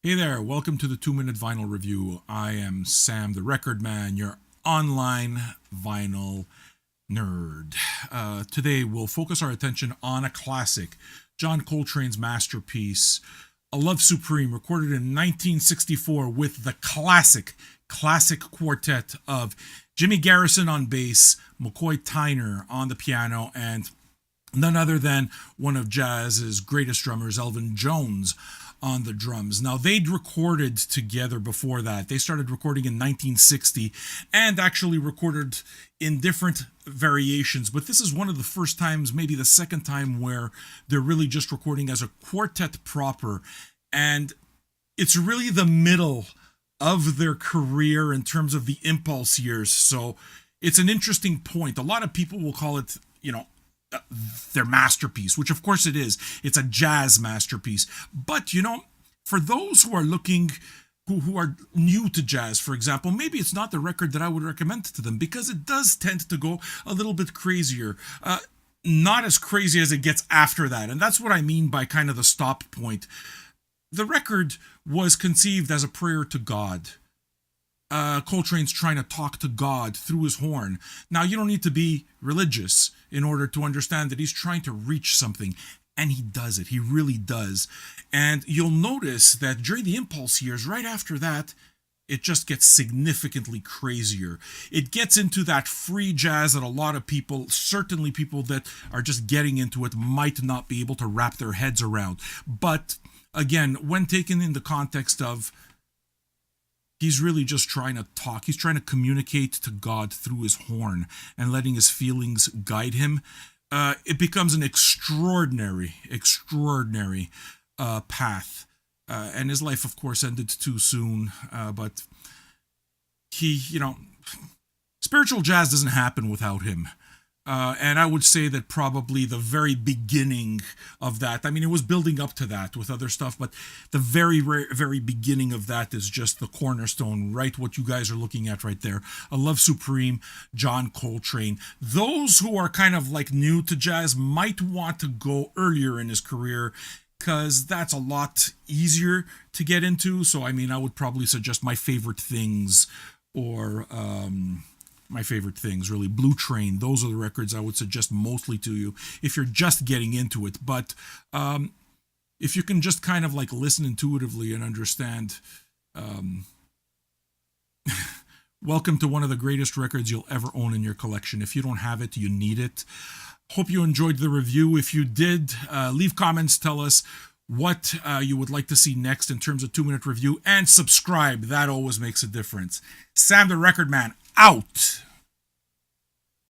Hey there, welcome to the 2 Minute Vinyl Review. I am Sam, the Record Man, your online vinyl nerd. Today we'll focus our attention on a classic, John Coltrane's masterpiece, A Love Supreme, recorded in 1964 with the classic quartet of Jimmy Garrison on bass, McCoy Tyner on the piano, and none other than one of jazz's greatest drummers, Elvin Jones, on the drums. Now, they'd recorded together before that. They started recording in 1960 and actually recorded in different variations, but this is one of the first times, maybe the second time, where they're really just recording as a quartet proper. And it's really the middle of their career in terms of the impulse years. So it's an interesting point. A lot of people will call it, their masterpiece, which of course it is. It's a jazz masterpiece. But, for those who are looking, who are new to jazz, for example, maybe it's not the record that I would recommend to them because it does tend to go a little bit crazier. Not as crazy as it gets after that. And that's what I mean by kind of the stop point. The record was conceived as a prayer to God. Coltrane's trying to talk to God through his horn. Now, you don't need to be religious in order to understand that he's trying to reach something. And he does it. He really does. And you'll notice that during the impulse years, right after that, it just gets significantly crazier. It gets into that free jazz that a lot of people, certainly people that are just getting into it, might not be able to wrap their heads around. But again, when taken in the context of he's really just trying to talk. He's trying to communicate to God through his horn and letting his feelings guide him. It becomes an extraordinary path. And his life, of course, ended too soon. But spiritual jazz doesn't happen without him. And I would say that probably the very beginning of that, I mean, it was building up to that with other stuff, but the very beginning of that is just the cornerstone, right? What you guys are looking at right there. A Love Supreme, John Coltrane. Those who are kind of like new to jazz might want to go earlier in his career because that's a lot easier to get into. So, I mean, I would probably suggest My Favorite Things or, my favorite things, really. Blue Train, those are the records I would suggest mostly to you if you're just getting into it. But if you can just kind of like listen intuitively and understand, welcome to one of the greatest records you'll ever own in your collection. If you don't have it, you need it. Hope you enjoyed the review. If you did, leave comments, tell us what you would like to see next in terms of 2 Minute Review, and subscribe. That always makes a difference. Sam the Record Man, out.